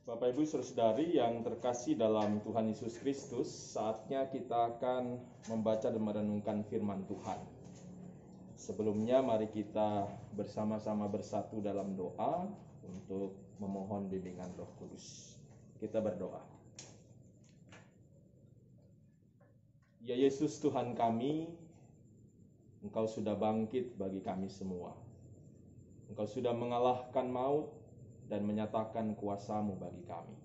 Bapak Ibu Saudari yang terkasih dalam Tuhan Yesus Kristus, saatnya kita akan membaca dan merenungkan firman Tuhan. Sebelumnya mari kita bersama-sama bersatu dalam doa untuk memohon bimbingan Roh Kudus. Kita berdoa. Ya Yesus Tuhan kami, Engkau sudah bangkit bagi kami semua. Engkau sudah mengalahkan maut dan menyatakan kuasa-Mu bagi kami.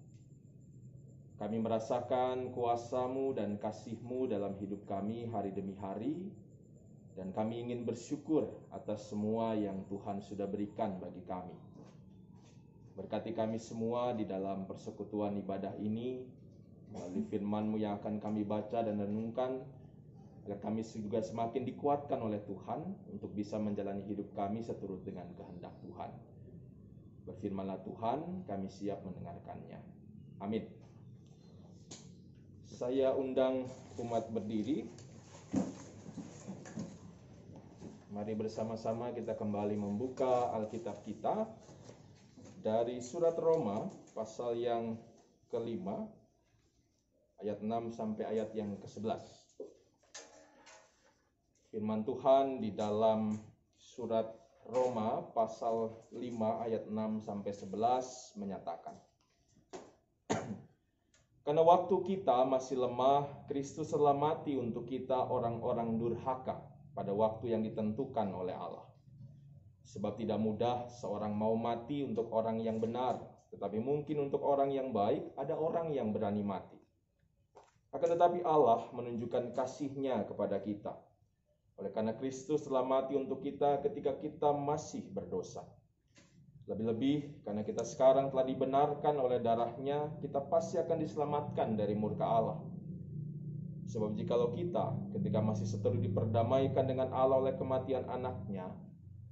Kami merasakan kuasa-Mu dan kasih-Mu dalam hidup kami hari demi hari, dan kami ingin bersyukur atas semua yang Tuhan sudah berikan bagi kami. Berkati kami semua di dalam persekutuan ibadah ini, melalui firman-Mu yang akan kami baca dan renungkan, agar kami juga semakin dikuatkan oleh Tuhan untuk bisa menjalani hidup kami seturut dengan kehendak Tuhan. Berfirmanlah Tuhan, kami siap mendengarkannya. Amin. Saya undang umat berdiri. Mari bersama-sama kita kembali membuka Alkitab kita dari surat Roma pasal yang kelima, ayat 6 sampai ayat yang ke-11. Firman Tuhan di dalam surat Roma pasal 5 ayat 6 sampai 11 menyatakan, karena waktu kita masih lemah, Kristus telah mati untuk kita orang-orang durhaka pada waktu yang ditentukan oleh Allah. Sebab tidak mudah seorang mau mati untuk orang yang benar, tetapi mungkin untuk orang yang baik ada orang yang berani mati. Akan tetapi Allah menunjukkan kasih-Nya kepada kita, oleh karena Kristus telah mati untuk kita ketika kita masih berdosa. Lebih-lebih karena kita sekarang telah dibenarkan oleh darah-Nya, kita pasti akan diselamatkan dari murka Allah. Sebab jikalau kita ketika masih seteru diperdamaikan dengan Allah oleh kematian anak-Nya,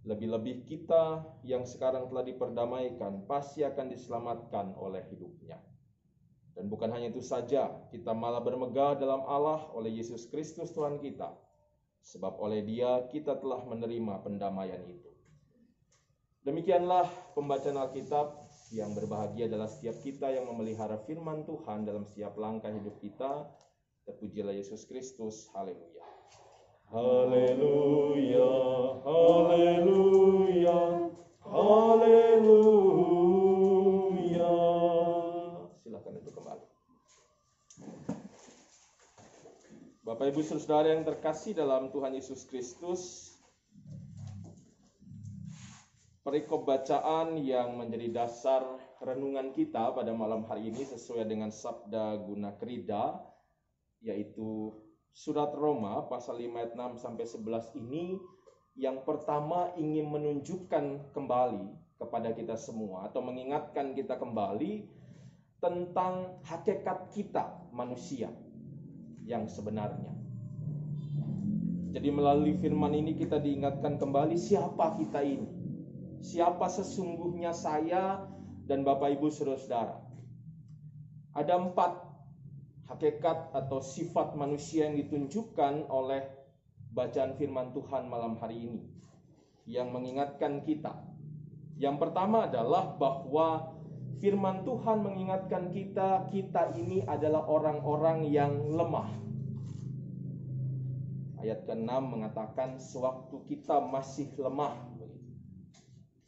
lebih-lebih kita yang sekarang telah diperdamaikan pasti akan diselamatkan oleh hidup-Nya. Dan bukan hanya itu saja, kita malah bermegah dalam Allah oleh Yesus Kristus Tuhan kita. Sebab oleh Dia kita telah menerima pendamaian itu. Demikianlah pembacaan Alkitab. Yang berbahagia adalah setiap kita yang memelihara firman Tuhan dalam setiap langkah hidup kita. Terpujilah Yesus Kristus. Haleluya. Haleluya. Haleluya. Haleluya. Silakan duduk kembali. Bapak Ibu Saudara yang terkasih dalam Tuhan Yesus Kristus, perikop bacaan yang menjadi dasar renungan kita pada malam hari ini sesuai dengan sabda guna Krida, yaitu surat Roma pasal 5 ayat 6 sampai 11 ini, yang pertama ingin menunjukkan kembali kepada kita semua atau mengingatkan kita kembali tentang hakikat kita manusia yang sebenarnya. Jadi melalui firman ini kita diingatkan kembali siapa kita ini. Siapa sesungguhnya saya dan Bapak Ibu Saudara. Ada 4 hakikat atau sifat manusia yang ditunjukkan oleh bacaan firman Tuhan malam hari ini, yang mengingatkan kita. Yang pertama adalah bahwa firman Tuhan mengingatkan kita ini adalah orang-orang yang lemah. Ayat ke-6 mengatakan sewaktu kita masih lemah.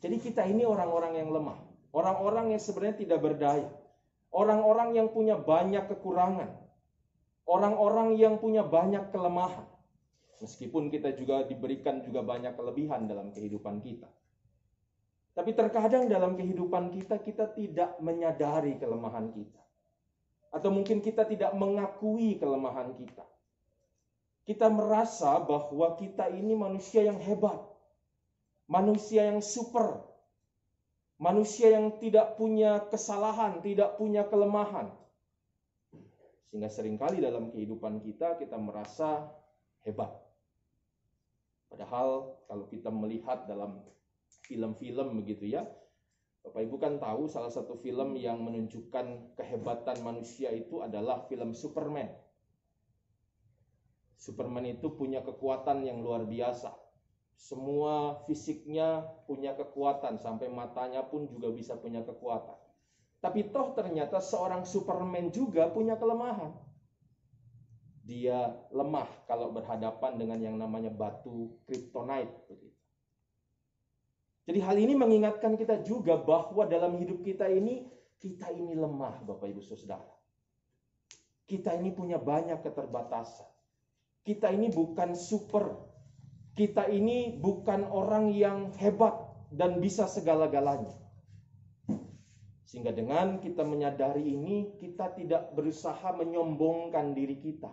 Jadi kita ini orang-orang yang lemah. Orang-orang yang sebenarnya tidak berdaya. Orang-orang yang punya banyak kekurangan. Orang-orang yang punya banyak kelemahan. Meskipun kita juga diberikan juga banyak kelebihan dalam kehidupan kita. Tapi terkadang dalam kehidupan kita tidak menyadari kelemahan kita. Atau mungkin kita tidak mengakui kelemahan kita. Kita merasa bahwa kita ini manusia yang hebat. Manusia yang super. Manusia yang tidak punya kesalahan, tidak punya kelemahan. Sehingga seringkali dalam kehidupan kita merasa hebat. Padahal kalau kita melihat dalam film-film begitu ya, Bapak Ibu kan tahu salah satu film yang menunjukkan kehebatan manusia itu adalah film Superman. Superman itu punya kekuatan yang luar biasa. Semua fisiknya punya kekuatan, sampai matanya pun juga bisa punya kekuatan. Tapi toh ternyata seorang Superman juga punya kelemahan. Dia lemah kalau berhadapan dengan yang namanya batu kryptonite. Jadi hal ini mengingatkan kita juga bahwa dalam hidup kita ini lemah, Bapak Ibu Saudara. Kita ini punya banyak keterbatasan. Kita ini bukan super. Kita ini bukan orang yang hebat dan bisa segala-galanya. Sehingga dengan kita menyadari ini, kita tidak berusaha menyombongkan diri kita.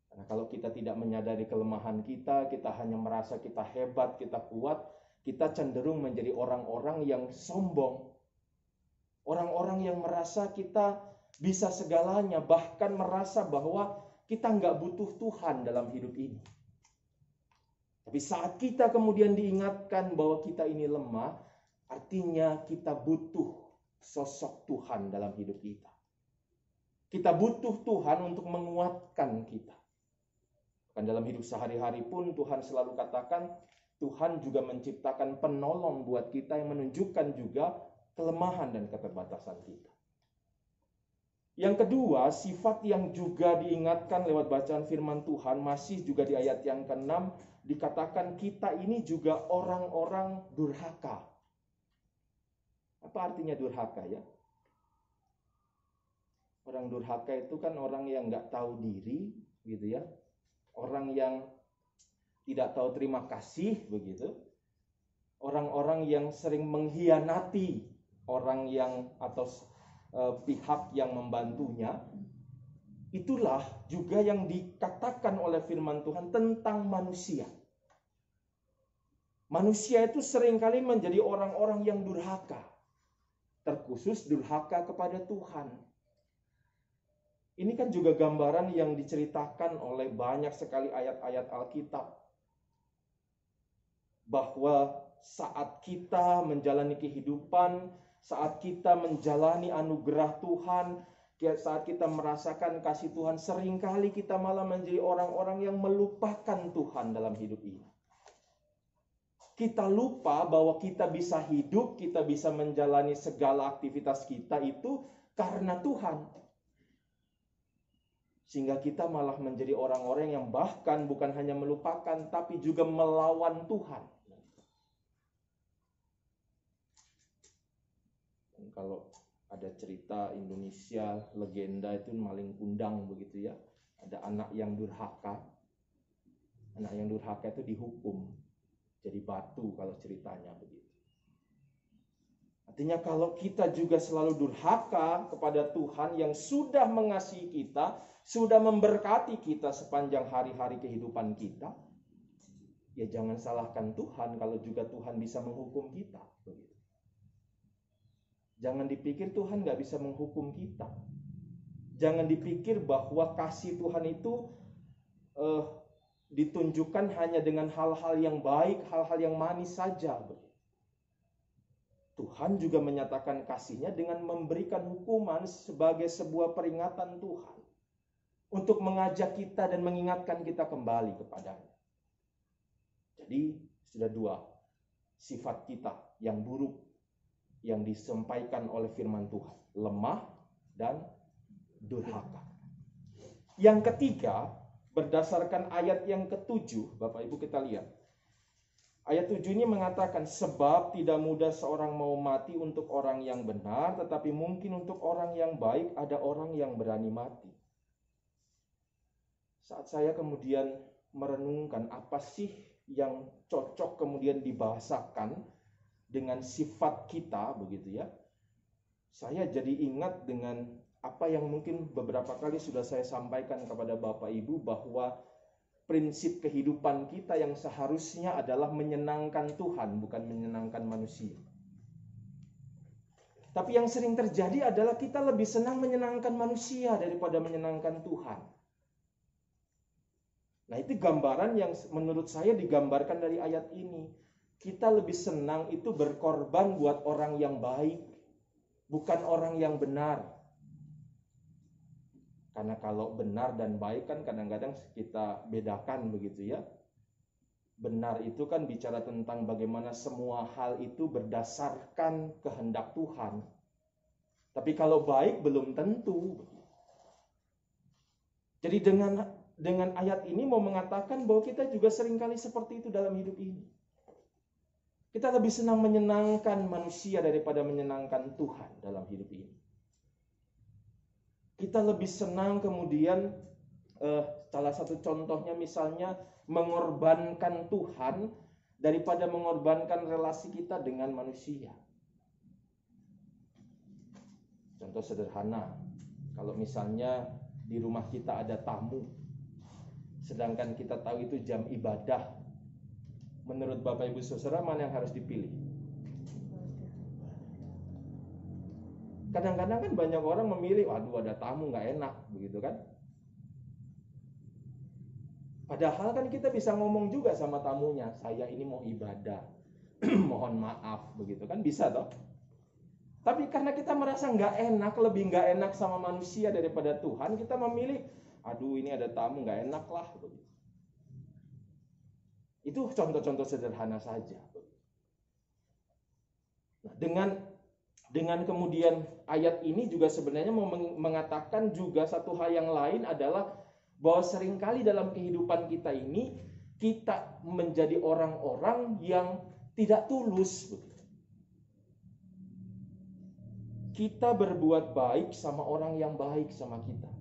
Karena kalau kita tidak menyadari kelemahan kita, kita hanya merasa kita hebat, kita kuat, kita cenderung menjadi orang-orang yang sombong. Orang-orang yang merasa kita bisa segalanya, bahkan merasa bahwa kita nggak butuh Tuhan dalam hidup ini. Tapi saat kita kemudian diingatkan bahwa kita ini lemah, artinya kita butuh sosok Tuhan dalam hidup kita. Kita butuh Tuhan untuk menguatkan kita. Kan dalam hidup sehari-hari pun Tuhan selalu katakan, Tuhan juga menciptakan penolong buat kita yang menunjukkan juga kelemahan dan keterbatasan kita. Yang kedua, sifat yang juga diingatkan lewat bacaan firman Tuhan, masih juga di ayat yang ke-6, dikatakan kita ini juga orang-orang durhaka. Apa artinya durhaka ya? Orang durhaka itu kan orang yang nggak tahu diri, gitu ya. Orang yang tidak tahu terima kasih, begitu. Orang-orang yang sering mengkhianati orang yang atau pihak yang membantunya. Itulah juga yang dikatakan oleh firman Tuhan tentang manusia. Manusia itu seringkali menjadi orang-orang yang durhaka. Terkhusus durhaka kepada Tuhan. Ini kan juga gambaran yang diceritakan oleh banyak sekali ayat-ayat Alkitab. Bahwa saat kita menjalani kehidupan, saat kita menjalani anugerah Tuhan, saat kita merasakan kasih Tuhan, seringkali kita malah menjadi orang-orang yang melupakan Tuhan dalam hidup ini. Kita lupa bahwa kita bisa hidup, kita bisa menjalani segala aktivitas kita itu karena Tuhan. Sehingga kita malah menjadi orang-orang yang bahkan bukan hanya melupakan, tapi juga melawan Tuhan. Kalau ada cerita Indonesia, legenda itu maling kundang begitu ya. Ada anak yang durhaka. Anak yang durhaka itu dihukum. Jadi batu kalau ceritanya begitu. Artinya kalau kita juga selalu durhaka kepada Tuhan yang sudah mengasihi kita, sudah memberkati kita sepanjang hari-hari kehidupan kita, ya jangan salahkan Tuhan kalau juga Tuhan bisa menghukum kita. Begitu. Jangan dipikir Tuhan gak bisa menghukum kita. Jangan dipikir bahwa kasih Tuhan itu ditunjukkan hanya dengan hal-hal yang baik, hal-hal yang manis saja. Tuhan juga menyatakan kasihnya dengan memberikan hukuman sebagai sebuah peringatan Tuhan. Untuk mengajak kita dan mengingatkan kita kembali kepadanya. Jadi sudah dua sifat kita yang buruk yang disampaikan oleh firman Tuhan. Lemah dan durhaka. Yang ketiga, berdasarkan ayat yang ke-7, Bapak Ibu kita lihat. Ayat 7 ini mengatakan, sebab tidak mudah seorang mau mati untuk orang yang benar, tetapi mungkin untuk orang yang baik ada orang yang berani mati. Saat saya kemudian merenungkan apa sih yang cocok kemudian dibahasakan dengan sifat kita, begitu ya. Saya jadi ingat dengan apa yang mungkin beberapa kali sudah saya sampaikan kepada Bapak Ibu, bahwa prinsip kehidupan kita yang seharusnya adalah menyenangkan Tuhan, bukan menyenangkan manusia. Tapi yang sering terjadi adalah kita lebih senang menyenangkan manusia daripada menyenangkan Tuhan. Nah, itu gambaran yang menurut saya digambarkan dari ayat ini. Kita lebih senang itu berkorban buat orang yang baik, bukan orang yang benar. Karena kalau benar dan baik kan kadang-kadang kita bedakan begitu ya. Benar itu kan bicara tentang bagaimana semua hal itu berdasarkan kehendak Tuhan. Tapi kalau baik belum tentu. Jadi dengan ayat ini mau mengatakan bahwa kita juga seringkali seperti itu dalam hidup ini. Kita lebih senang menyenangkan manusia daripada menyenangkan Tuhan dalam hidup ini. Kita lebih senang kemudian, salah satu contohnya misalnya mengorbankan Tuhan daripada mengorbankan relasi kita dengan manusia. Contoh sederhana, kalau misalnya di rumah kita ada tamu, sedangkan kita tahu itu jam ibadah, menurut Bapak Ibu Saudara mana yang harus dipilih? Kadang-kadang kan banyak orang memilih, waduh ada tamu nggak enak, begitu kan? Padahal kan kita bisa ngomong juga sama tamunya, saya ini mau ibadah, mohon maaf, begitu kan? Bisa toh? Tapi karena kita merasa nggak enak, lebih nggak enak sama manusia daripada Tuhan, kita memilih, aduh ini ada tamu nggak enak lah. Begitu. Itu contoh-contoh sederhana saja. Nah, dengan kemudian ayat ini juga sebenarnya mau mengatakan juga satu hal yang lain adalah bahwa seringkali dalam kehidupan kita ini kita menjadi orang-orang yang tidak tulus. Begitu. Kita berbuat baik sama orang yang baik sama kita.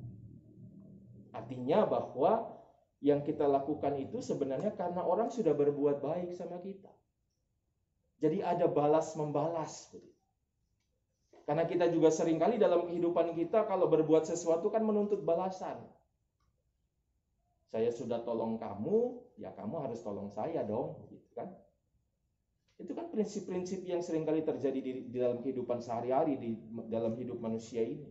Artinya bahwa yang kita lakukan itu sebenarnya karena orang sudah berbuat baik sama kita. Jadi ada balas membalas. Karena kita juga seringkali dalam kehidupan kita kalau berbuat sesuatu kan menuntut balasan. Saya sudah tolong kamu, ya kamu harus tolong saya dong, gitu kan? Itu kan prinsip-prinsip yang seringkali terjadi di dalam kehidupan sehari-hari, di dalam hidup manusia ini.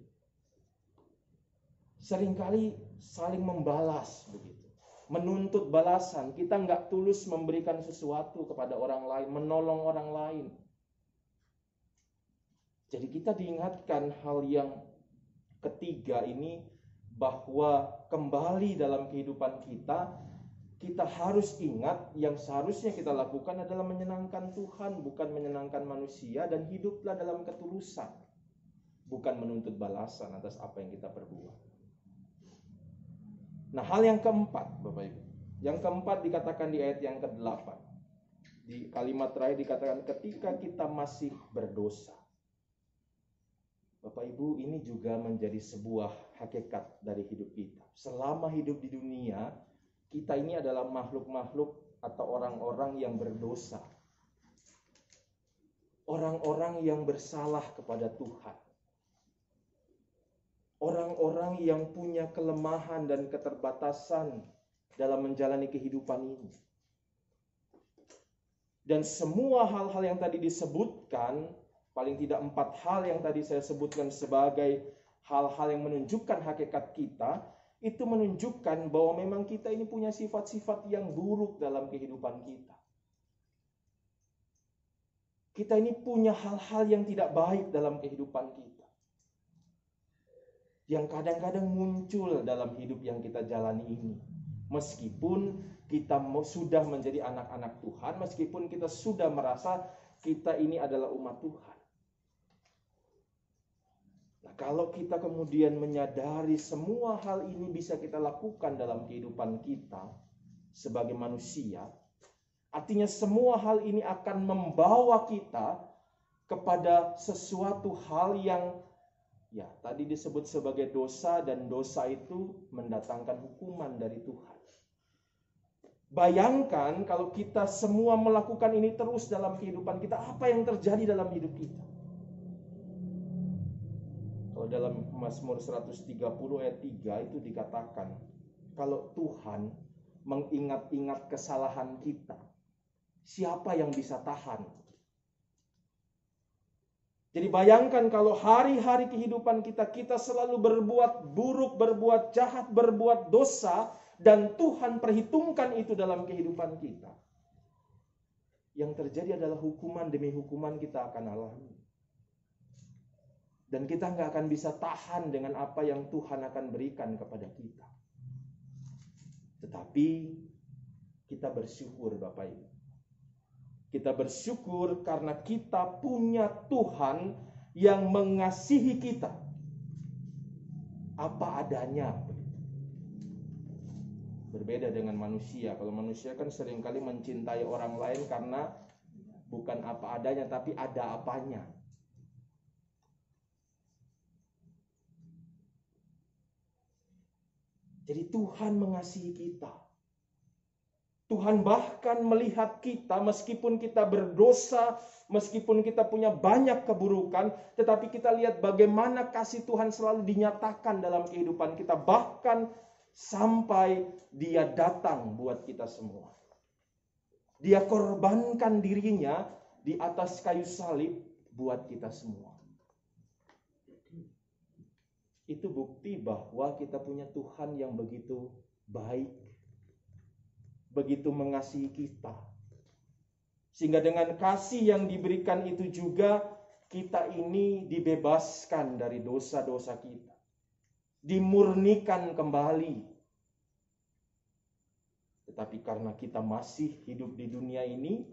Seringkali saling membalas begitu, menuntut balasan. Kita nggak tulus memberikan sesuatu kepada orang lain, menolong orang lain. Jadi kita diingatkan hal yang ketiga ini, bahwa kembali dalam kehidupan kita harus ingat yang seharusnya kita lakukan adalah menyenangkan Tuhan, bukan menyenangkan manusia, dan hiduplah dalam ketulusan, bukan menuntut balasan atas apa yang kita perbuat. Nah, hal yang keempat, Bapak Ibu. Yang keempat dikatakan di ayat yang ke-8. Di kalimat terakhir dikatakan ketika kita masih berdosa. Bapak Ibu, ini juga menjadi sebuah hakikat dari hidup kita. Selama hidup di dunia, kita ini adalah makhluk-makhluk atau orang-orang yang berdosa. Orang-orang yang bersalah kepada Tuhan. Orang-orang yang punya kelemahan dan keterbatasan dalam menjalani kehidupan ini. Dan semua hal-hal yang tadi disebutkan, paling tidak 4 hal yang tadi saya sebutkan sebagai hal-hal yang menunjukkan hakikat kita, itu menunjukkan bahwa memang kita ini punya sifat-sifat yang buruk dalam kehidupan kita. Kita ini punya hal-hal yang tidak baik dalam kehidupan kita. Yang kadang-kadang muncul dalam hidup yang kita jalani ini. Meskipun kita sudah menjadi anak-anak Tuhan, meskipun kita sudah merasa kita ini adalah umat Tuhan. Kalau kita kemudian menyadari semua hal ini bisa kita lakukan dalam kehidupan kita sebagai manusia, artinya semua hal ini akan membawa kita kepada sesuatu hal yang ya tadi disebut sebagai dosa, dan dosa itu mendatangkan hukuman dari Tuhan. Bayangkan kalau kita semua melakukan ini terus dalam kehidupan kita, apa yang terjadi dalam hidup kita? Kalau dalam Mazmur 130 ayat 3 itu dikatakan, kalau Tuhan mengingat-ingat kesalahan kita, siapa yang bisa tahan? Jadi bayangkan kalau hari-hari kehidupan kita selalu berbuat buruk, berbuat jahat, berbuat dosa, dan Tuhan perhitungkan itu dalam kehidupan kita. Yang terjadi adalah hukuman demi hukuman kita akan alami. Dan kita nggak akan bisa tahan dengan apa yang Tuhan akan berikan kepada kita. Tetapi kita bersyukur Bapak Ibu. Kita bersyukur karena kita punya Tuhan yang mengasihi kita apa adanya. Berbeda dengan manusia. Kalau manusia kan seringkali mencintai orang lain karena bukan apa adanya, tapi ada apanya. Jadi Tuhan mengasihi kita. Tuhan bahkan melihat kita meskipun kita berdosa, meskipun kita punya banyak keburukan, tetapi kita lihat bagaimana kasih Tuhan selalu dinyatakan dalam kehidupan kita. Bahkan sampai Dia datang buat kita semua. Dia korbankan dirinya di atas kayu salib buat kita semua. Itu bukti bahwa kita punya Tuhan yang begitu baik, begitu mengasihi kita. Sehingga dengan kasih yang diberikan itu juga kita ini dibebaskan dari dosa-dosa kita. Dimurnikan kembali. Tetapi karena kita masih hidup di dunia ini,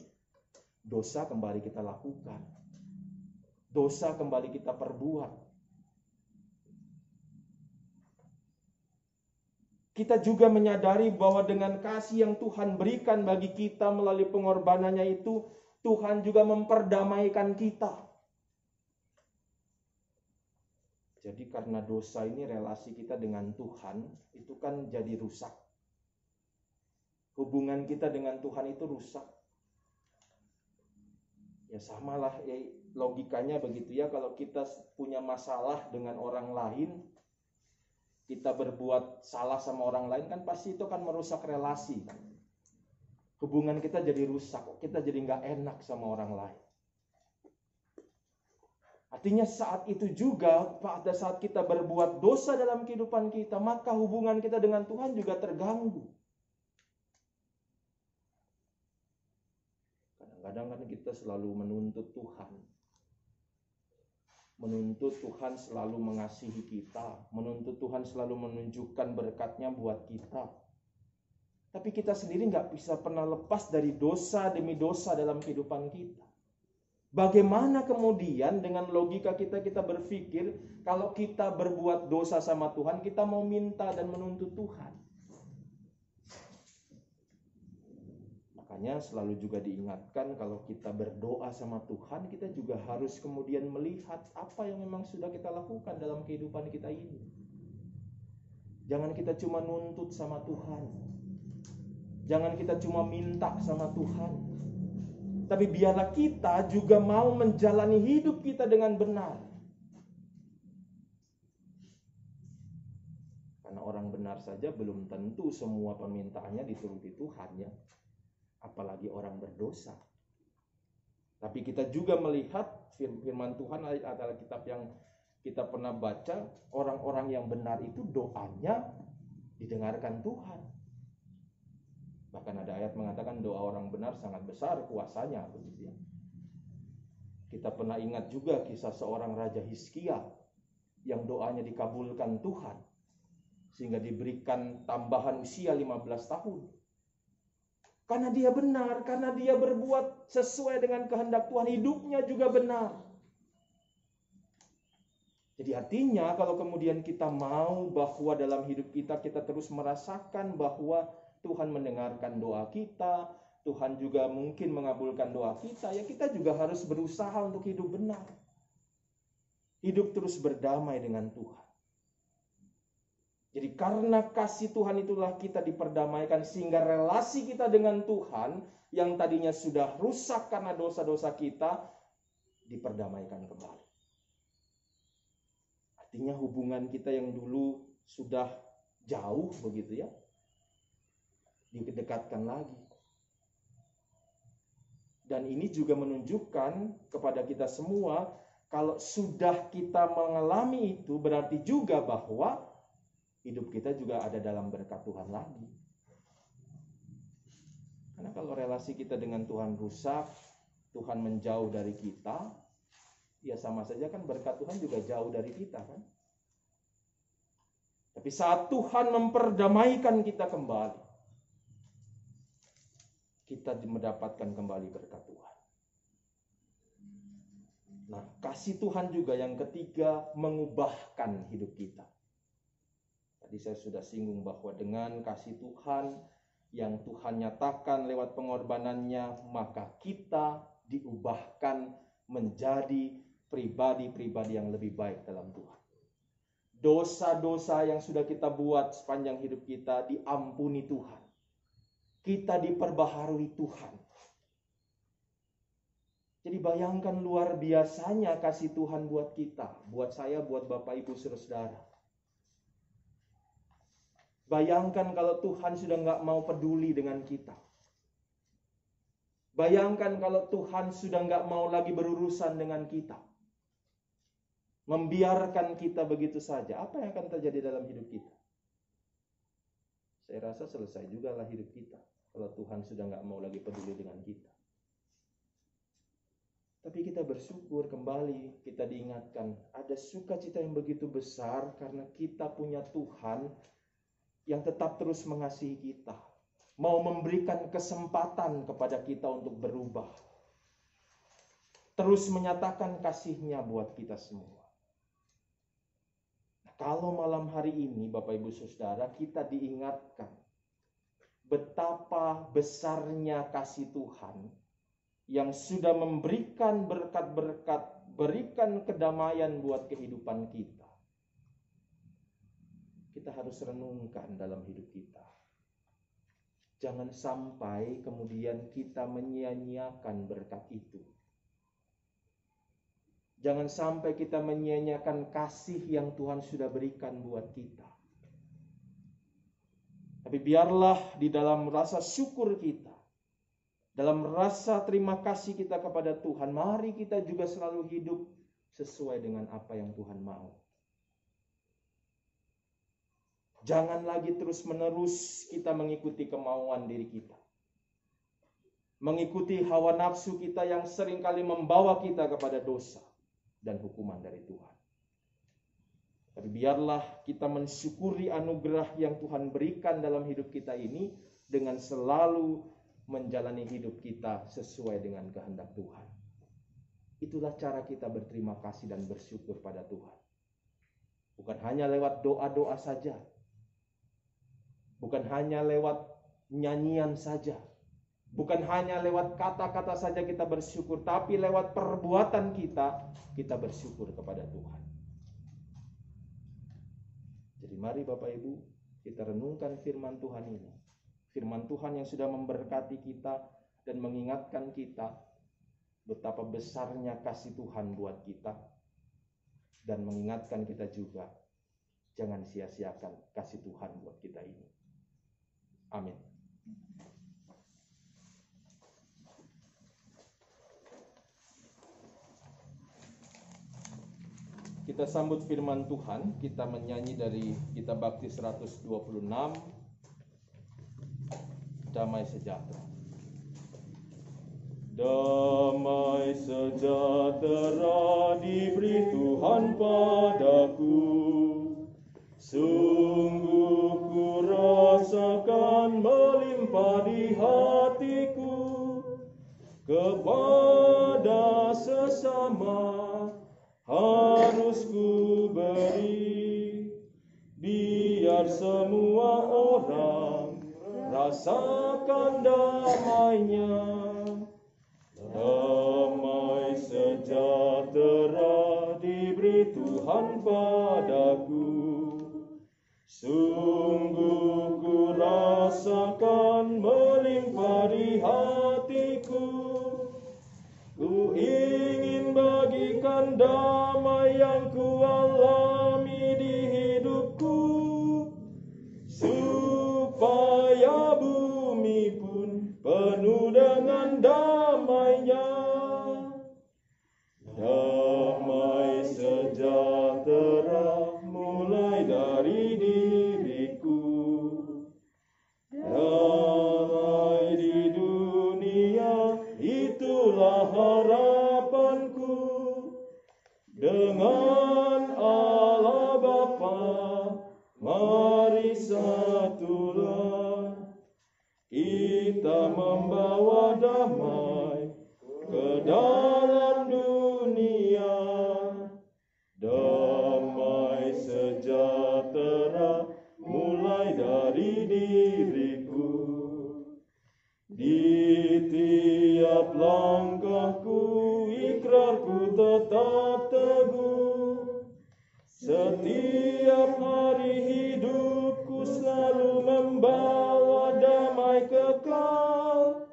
dosa kembali kita lakukan. Dosa kembali kita perbuat. Kita juga menyadari bahwa dengan kasih yang Tuhan berikan bagi kita melalui pengorbanannya itu, Tuhan juga memperdamaikan kita. Jadi karena dosa ini relasi kita dengan Tuhan itu kan jadi rusak. Hubungan kita dengan Tuhan itu rusak. Ya samalah ya, logikanya begitu ya, kalau kita punya masalah dengan orang lain, kita berbuat salah sama orang lain kan pasti itu kan merusak relasi kan. Hubungan kita jadi rusak, kita jadi nggak enak sama orang lain. Artinya saat itu juga pada saat kita berbuat dosa dalam kehidupan kita, maka hubungan kita dengan Tuhan juga terganggu. Kadang-kadang kan kita selalu menuntut Tuhan. Menuntut Tuhan selalu mengasihi kita, menuntut Tuhan selalu menunjukkan berkat-Nya buat kita. Tapi kita sendiri nggak bisa pernah lepas dari dosa demi dosa dalam kehidupan kita. Bagaimana kemudian dengan logika kita berpikir kalau kita berbuat dosa sama Tuhan, kita mau minta dan menuntut Tuhan? Makanya selalu juga diingatkan kalau kita berdoa sama Tuhan, kita juga harus kemudian melihat apa yang memang sudah kita lakukan dalam kehidupan kita ini. Jangan kita cuma nuntut sama Tuhan. Jangan kita cuma minta sama Tuhan. Tapi biarlah kita juga mau menjalani hidup kita dengan benar. Karena orang benar saja belum tentu semua permintaannya dituruti Tuhan ya. Apalagi orang berdosa. Tapi kita juga melihat firman Tuhan adalah kitab yang kita pernah baca, orang-orang yang benar itu doanya didengarkan Tuhan. Bahkan ada ayat mengatakan doa orang benar sangat besar kuasanya. Begitu ya. Kita pernah ingat juga kisah seorang Raja Hizkia yang doanya dikabulkan Tuhan. Sehingga diberikan tambahan usia 15 tahun. Karena dia benar, karena dia berbuat sesuai dengan kehendak Tuhan, hidupnya juga benar. Jadi artinya kalau kemudian kita mau bahwa dalam hidup kita terus merasakan bahwa Tuhan mendengarkan doa kita, Tuhan juga mungkin mengabulkan doa kita, ya kita juga harus berusaha untuk hidup benar. Hidup terus berdamai dengan Tuhan. Jadi karena kasih Tuhan itulah kita diperdamaikan, sehingga relasi kita dengan Tuhan yang tadinya sudah rusak karena dosa-dosa kita diperdamaikan kembali. Artinya hubungan kita yang dulu sudah jauh begitu ya, didekatkan lagi. Dan ini juga menunjukkan kepada kita semua, kalau sudah kita mengalami itu berarti juga bahwa hidup kita juga ada dalam berkat Tuhan lagi. Karena kalau relasi kita dengan Tuhan rusak, Tuhan menjauh dari kita, ya sama saja kan berkat Tuhan juga jauh dari kita kan. Tapi saat Tuhan memperdamaikan kita kembali, kita mendapatkan kembali berkat Tuhan. Nah, kasih Tuhan juga yang ketiga mengubahkan hidup kita. Tadi saya sudah singgung bahwa dengan kasih Tuhan yang Tuhan nyatakan lewat pengorbanannya, maka kita diubahkan menjadi pribadi-pribadi yang lebih baik dalam Tuhan. Dosa-dosa yang sudah kita buat sepanjang hidup kita diampuni Tuhan. Kita diperbaharui Tuhan. Jadi bayangkan luar biasanya kasih Tuhan buat kita, buat saya, buat Bapak Ibu saudara. Bayangkan kalau Tuhan sudah nggak mau peduli dengan kita. Bayangkan kalau Tuhan sudah nggak mau lagi berurusan dengan kita. Membiarkan kita begitu saja. Apa yang akan terjadi dalam hidup kita? Saya rasa selesai juga lah hidup kita. Kalau Tuhan sudah nggak mau lagi peduli dengan kita. Tapi kita bersyukur kembali, kita diingatkan. Ada sukacita yang begitu besar karena kita punya Tuhan yang tetap terus mengasihi kita, mau memberikan kesempatan kepada kita untuk berubah, terus menyatakan kasih-Nya buat kita semua. Nah, kalau malam hari ini Bapak Ibu Saudara kita diingatkan betapa besarnya kasih Tuhan yang sudah memberikan berkat-berkat, berikan kedamaian buat kehidupan kita. Kita harus renungkan dalam hidup kita. Jangan sampai kemudian kita menyia-nyiakan berkat itu. Jangan sampai kita menyia-nyiakan kasih yang Tuhan sudah berikan buat kita. Tapi biarlah di dalam rasa syukur kita, dalam rasa terima kasih kita kepada Tuhan, mari kita juga selalu hidup sesuai dengan apa yang Tuhan mau. Jangan lagi terus-menerus kita mengikuti kemauan diri kita. Mengikuti hawa nafsu kita yang seringkali membawa kita kepada dosa dan hukuman dari Tuhan. Tapi biarlah kita mensyukuri anugerah yang Tuhan berikan dalam hidup kita ini dengan selalu menjalani hidup kita sesuai dengan kehendak Tuhan. Itulah cara kita berterima kasih dan bersyukur pada Tuhan. Bukan hanya lewat doa-doa saja. Bukan hanya lewat nyanyian saja. Bukan hanya lewat kata-kata saja kita bersyukur. Tapi lewat perbuatan kita bersyukur kepada Tuhan. Jadi mari Bapak Ibu, kita renungkan firman Tuhan ini. Firman Tuhan yang sudah memberkati kita dan mengingatkan kita betapa besarnya kasih Tuhan buat kita. Dan mengingatkan kita juga, jangan sia-siakan kasih Tuhan buat kita ini. Amin. Kita sambut firman Tuhan, kita menyanyi dari Kitab Bakti 126, Damai Sejahtera. Damai sejahtera diberi Tuhan padaku, sungguh ku rasakan melimpah di hatiku. Kepada sesama harus ku beri, biar semua orang rasakan damainya. Damai sejahtera diberi Tuhan padaku, sungguh ku rasakan melimpah di hatiku. Ku ingin bagikan damai yang ku alami di hidupku, supaya bumi pun penuh dengan damainya. Damai sejahtera mulai dari diriku, damai di dunia itulah harapanku. Dengan Allah Bapa mari satulah kita membawa damai ke dalam dunia. tiap langkahku, ikrarku tetap teguh. Setiap hari hidupku selalu membawa damai kekal.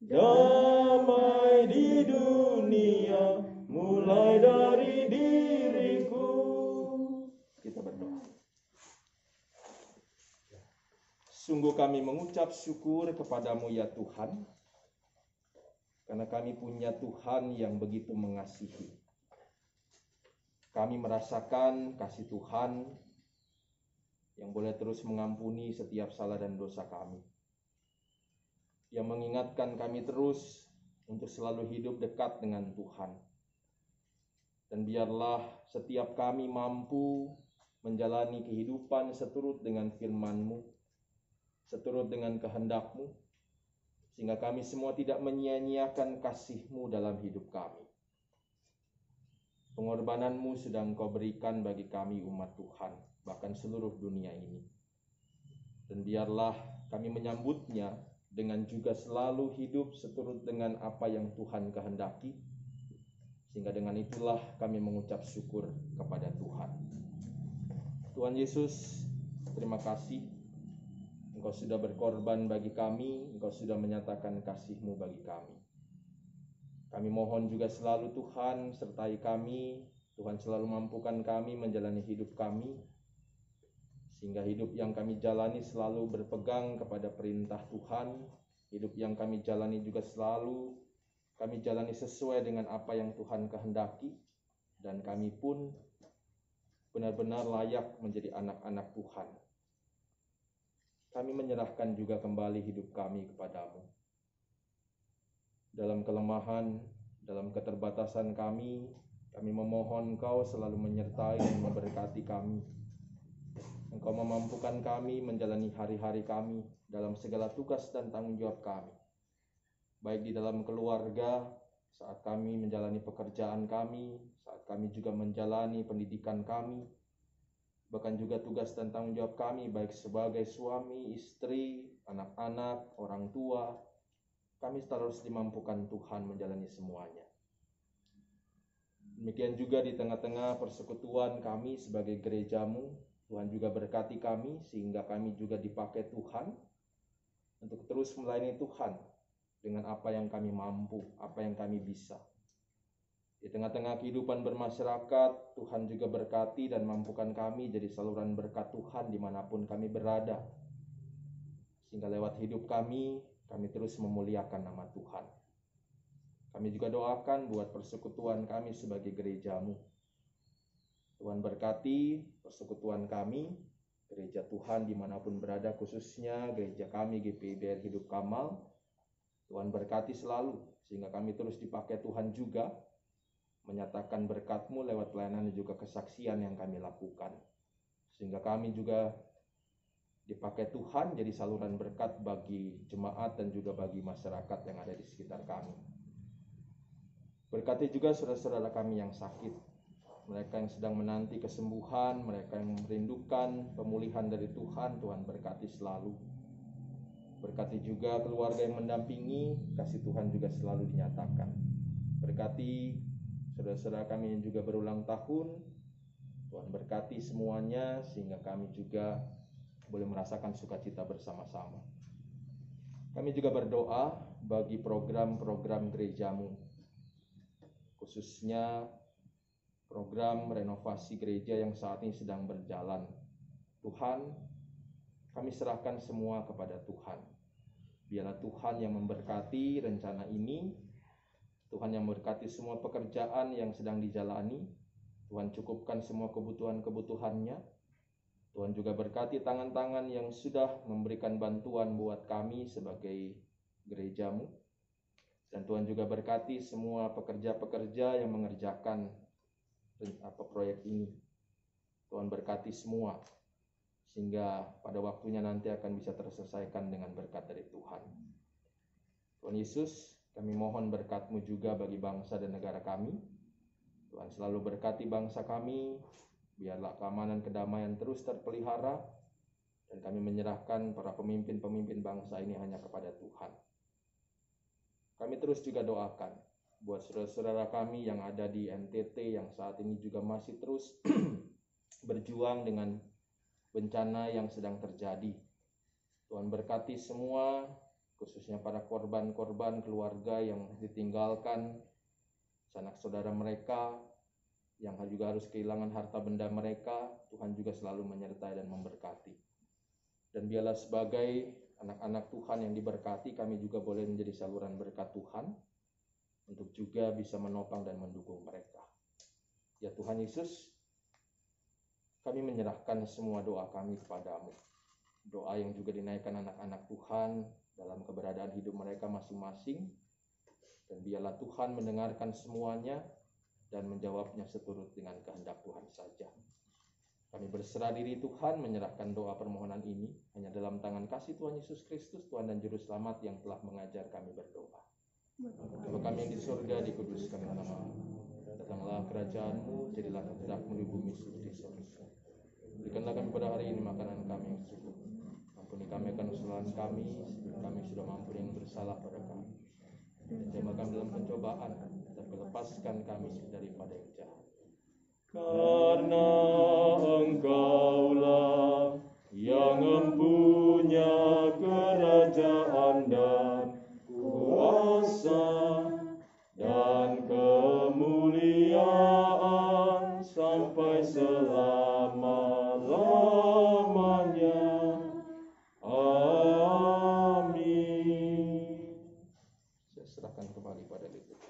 Damai di dunia mulai dari diriku. Kita berdoa. Sungguh kami mengucap syukur kepadamu ya Tuhan, karena kami punya Tuhan yang begitu mengasihi. Kami merasakan kasih Tuhan yang boleh terus mengampuni setiap salah dan dosa kami, yang mengingatkan kami terus untuk selalu hidup dekat dengan Tuhan. Dan biarlah setiap kami mampu menjalani kehidupan seturut dengan firman-Mu, seturut dengan kehendak-Mu, sehingga kami semua tidak menyia-nyiakan kasih-Mu dalam hidup kami. Pengorbanan-Mu sudah Engkau berikan bagi kami umat Tuhan, bahkan seluruh dunia ini. Dan biarlah kami menyambutnya dengan juga selalu hidup seturut dengan apa yang Tuhan kehendaki, sehingga dengan itulah kami mengucap syukur kepada Tuhan. Tuhan Yesus, terima kasih. Engkau sudah berkorban bagi kami, Engkau sudah menyatakan kasih-Mu bagi kami. Kami mohon juga selalu Tuhan sertai kami, Tuhan selalu mampukan kami menjalani hidup kami, sehingga hidup yang kami jalani selalu berpegang kepada perintah Tuhan. Hidup yang kami jalani juga selalu kami jalani sesuai dengan apa yang Tuhan kehendaki, dan kami pun benar-benar layak menjadi anak-anak Tuhan. Kami menyerahkan juga kembali hidup kami kepadamu. Dalam kelemahan, dalam keterbatasan kami memohon Engkau selalu menyertai dan memberkati kami. Engkau memampukan kami menjalani hari-hari kami dalam segala tugas dan tanggung jawab kami. Baik di dalam keluarga, saat kami menjalani pekerjaan kami, saat kami juga menjalani pendidikan kami, bahkan juga tugas dan tanggung jawab kami baik sebagai suami, istri, anak-anak, orang tua. Kami harus dimampukan Tuhan menjalani semuanya. Demikian juga di tengah-tengah persekutuan kami sebagai gereja-Mu, Tuhan juga berkati kami sehingga kami juga dipakai Tuhan untuk terus melayani Tuhan dengan apa yang kami mampu, apa yang kami bisa. Di tengah-tengah kehidupan bermasyarakat, Tuhan juga berkati dan mampukan kami jadi saluran berkat Tuhan dimanapun kami berada. Sehingga lewat hidup kami terus memuliakan nama Tuhan. Kami juga doakan buat persekutuan kami sebagai gereja-Mu. Tuhan berkati persekutuan kami, gereja Tuhan dimanapun berada, khususnya gereja kami GPIBR Hidup Kamal. Tuhan berkati selalu, sehingga kami terus dipakai Tuhan juga, menyatakan berkat-Mu lewat pelayanan dan juga kesaksian yang kami lakukan. Sehingga kami juga dipakai Tuhan jadi saluran berkat bagi jemaat dan juga bagi masyarakat yang ada di sekitar kami. Berkati juga saudara-saudara kami yang sakit, mereka yang sedang menanti kesembuhan, mereka yang merindukan pemulihan dari Tuhan, Tuhan berkati selalu. Berkati juga keluarga yang mendampingi, kasih Tuhan juga selalu dinyatakan. Berkati saudara-saudara kami yang juga berulang tahun, Tuhan berkati semuanya sehingga kami juga boleh merasakan sukacita bersama-sama. Kami juga berdoa bagi program-program gereja-Mu, khususnya program renovasi gereja yang saat ini sedang berjalan. Tuhan, kami serahkan semua kepada Tuhan. Biarlah Tuhan yang memberkati rencana ini, Tuhan yang memberkati semua pekerjaan yang sedang dijalani, Tuhan cukupkan semua kebutuhan-kebutuhannya. Tuhan juga berkati tangan-tangan yang sudah memberikan bantuan buat kami sebagai gereja-Mu. Dan Tuhan juga berkati semua pekerja-pekerja yang mengerjakan proyek ini. Tuhan berkati semua, sehingga pada waktunya nanti akan bisa terselesaikan dengan berkat dari Tuhan. Tuhan Yesus, kami mohon berkat-Mu juga bagi bangsa dan negara kami. Tuhan selalu berkati bangsa kami, biarlah keamanan kedamaian terus terpelihara, dan kami menyerahkan para pemimpin-pemimpin bangsa ini hanya kepada Tuhan. terus juga doakan buat saudara-saudara kami yang ada di NTT yang saat ini juga masih terus berjuang dengan bencana yang sedang terjadi. Tuhan berkati semua, khususnya para korban-korban keluarga yang ditinggalkan, sanak saudara mereka yang juga harus kehilangan harta benda mereka. Tuhan juga selalu menyertai dan memberkati. Dan biarlah sebagai anak-anak Tuhan yang diberkati, kami juga boleh menjadi saluran berkat Tuhan untuk juga bisa menopang dan mendukung mereka. Ya Tuhan Yesus, kami menyerahkan semua doa kami kepadamu. Doa yang juga dinaikkan anak-anak Tuhan dalam keberadaan hidup mereka masing-masing. Dan biarlah Tuhan mendengarkan semuanya dan menjawabnya seturut dengan kehendak Tuhan saja. Kami berserah diri Tuhan, menyerahkan doa permohonan ini hanya dalam tangan kasih Tuhan Yesus Kristus, Tuhan dan Juru Selamat yang telah mengajar kami berdoa. Bapa kami yang di surga, dikuduskanlah namamu. Datanglah kerajaan-Mu, jadilah kehendak-Mu di bumi seperti di surga. Berikanlah kami pada hari ini makanan kami yang cukup. Ampuni kami akan kesalahan kami, seperti kami sudah mengampuni yang bersalah pada kami. Dan jangan kami dalam pencobaan, tapi lepaskan kami daripada yang jahat. Karena Engkaulah yang mempunyai kerajaan dan kuasa dan kemuliaan sampai selama-lamanya. Amin. Saya serahkan kembali pada liturgi.